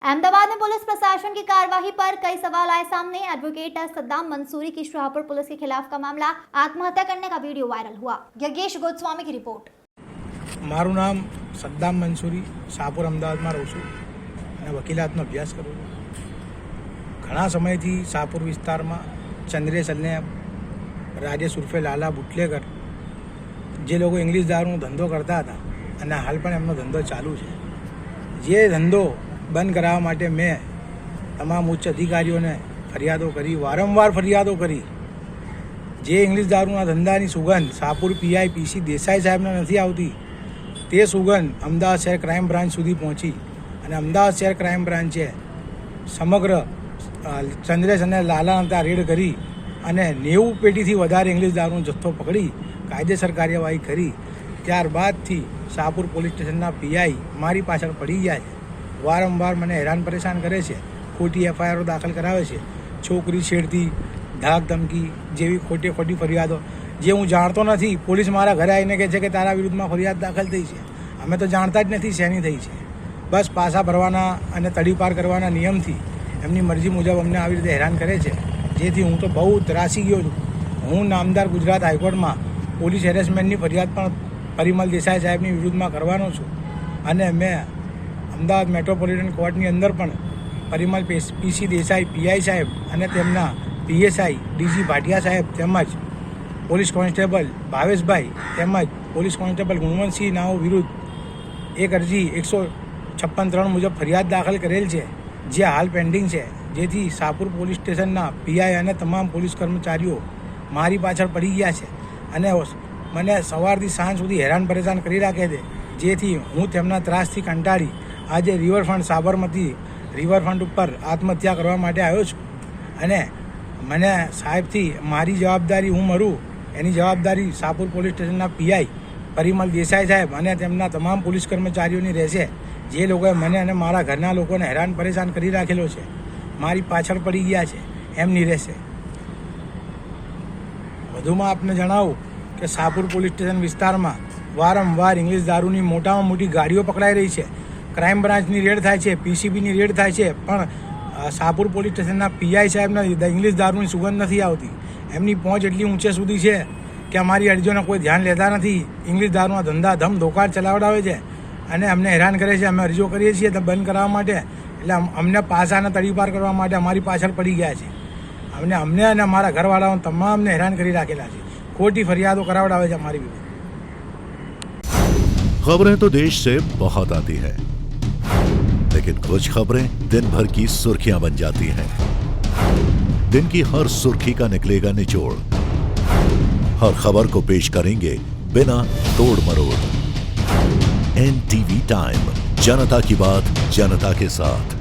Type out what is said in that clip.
अहमदाबाद में पुलिस प्रशासन की कार्यवाही पर कई सवाल आए सामने। एडवोकेट सद्दाम मंसूरी की शाहपुर पुलिस के खिलाफ का मामला आत्महत्या करने का वीडियो वायरल हुआ। यज्ञेश गोस्वामी की रिपोर्ट। મારું નામ સદ્દામ મંસૂરી, શાહપુર અમદાવાદમાં રહું છું અને વકીલાતનો અભ્યાસ કરું છું. ઘણા સમયથી શાહપુર વિસ્તારમાં ચંદ્રેશ અને રાજેશ ઉર્ફે લાલા બુટલેકર જે લોકો ઇંગ્લિશ દારૂનો ધંધો કરતા હતા અને હાલ પણ એમનો ધંધો ચાલુ છે. જે ધંધો બંધ કરાવવા માટે મેં તમામ ઉચ્ચ અધિકારીઓને ફરિયાદો કરી, વારંવાર ફરિયાદો કરી. જે ઇંગ્લિશ દારૂના ધંધાની સુગંધ શાહપુર પીઆઈ પીસી દેસાઈ સાહેબને નથી આવતી, તે સુગંધ અમદાવાદ શહેર ક્રાઇમ બ્રાન્ચ સુધી પહોંચી અને અમદાવાદ શહેર ક્રાઇમ બ્રાન્ચે સમગ્ર ચંદ્રેશ અને લાલાને ત્યાં રેડ કરી અને 90 પેટીથી વધારે ઇંગ્લિશ દારૂનો જથ્થો પકડી કાયદેસર કાર્યવાહી કરી. ત્યારબાદથી શાહપુર પોલીસ સ્ટેશનના પીઆઈ મારી પાછળ પડી ગયા છે. વારંવાર મને હેરાન પરેશાન કરે છે, ખોટી એફઆઈઆરો દાખલ કરાવે છે, છોકરી છેડતી, ધાક ધમકી જેવી ખોટી ફરિયાદો જે હું જાણતો નથી. પોલીસ મારા ઘરે આવીને કહે છે કે તારા વિરુદ્ધમાં ફરિયાદ દાખલ થઈ છે. અમે તો જાણતા જ નથી શેની થઈ છે. બસ પાસા ભરવાના અને તડીપાર કરવાના નિયમથી એમની મરજી મુજબ અમને આવી રીતે હેરાન કરે છે, જેથી હું તો બહુ ત્રાસી ગયો છું. હું નામદાર ગુજરાત હાઈકોર્ટમાં પોલીસ હેરેસમેન્ટની ફરિયાદ પણ પરિમલ દેસાઈ સાહેબની વિરુદ્ધમાં કરવાનો છું અને મેં અમદાવાદ મેટ્રોપોલિટન કોર્ટની અંદર પણ પરિમલ પીસી દેસાઈ પીઆઈ સાહેબ અને તેમના પીએસઆઈ ડીજી ભાટિયા સાહેબ તેમજ પોલીસ કોન્સ્ટેબલ ભાવેશભાઈ તેમજ પોલીસ કોન્સ્ટેબલ ગુણવંતસિંહ નાઓ વિરુદ્ધ એક અરજી 156(3) મુજબ ફરિયાદ દાખલ કરેલ છે, જે હાલ પેન્ડિંગ છે. જેથી શાહપુર પોલીસ સ્ટેશનના પીઆઈ અને તમામ પોલીસ કર્મચારીઓ મારી પાછળ પડી ગયા છે અને મને સવારથી સાંજ સુધી હેરાન પરેશાન કરી રાખે છે, જેથી હું તેમના ત્રાસથી કંટાળી આજે રિવરફ્રન્ટ સાબરમતી રિવરફ્રન્ટ ઉપર આત્મહત્યા કરવા માટે આવ્યો છું. અને મને સાહેબથી મારી જવાબદારી હું મરું એની જવાબદારી શાહપુર પોલીસ સ્ટેશનના પીઆઈ પરિમલ દેસાઈ સાહેબ અને તેમના તમામ પોલીસ કર્મચારીઓની રહેશે, જે લોકોએ મને અને મારા ઘરના લોકોને હેરાન પરેશાન કરી રાખેલો છે, મારી પાછળ પડી ગયા છે, એમની રહેશે. વધુમાં આપને જણાવું કે શાહપુર પોલીસ સ્ટેશન વિસ્તારમાં વારંવાર ઇંગ્લિશ દારૂની મોટામાં મોટી ગાડીઓ પકડાઈ રહી છે. ક્રાઇમ બ્રાન્ચની રેડ થાય છે, પીસીબીની રેડ થાય છે, પણ શાહપુર પોલીસ સ્ટેશનના પીઆઈ સાહેબને ઇંગ્લિશ દારૂની સુગંધ નથી આવતી. એમની પહોંચ એટલી ઊંચે સુધી છે કે અમારી અરજીઓને કોઈ ધ્યાન લેતા નથી. ઇંગ્લિશ દારૂના ધંધા ધમ ધોકાટ ચલાવડાવે છે અને અમને હેરાન કરે છે. અમે અરજીઓ કરીએ છીએ તો બંધ કરાવવા માટે, એટલે અમને પાસાને તડીપાર કરવા માટે અમારી પાછળ પડી ગયા છે. અમને અને અમારા ઘરવાળાઓ તમામને હેરાન કરી રાખેલા છે. ખોટી ફરિયાદો કરાવડાવે છે અમારી વિરુદ્ધ. खबरें तो देश से बहुत आती है, लेकिन कुछ खबरें दिन भर की सुर्खियां बन जाती हैं. दिन की हर सुर्खी का निकलेगा निचोड़. हर खबर को पेश करेंगे बिना तोड़ मरोड़. NTV टाइम, जनता की बात जनता के साथ.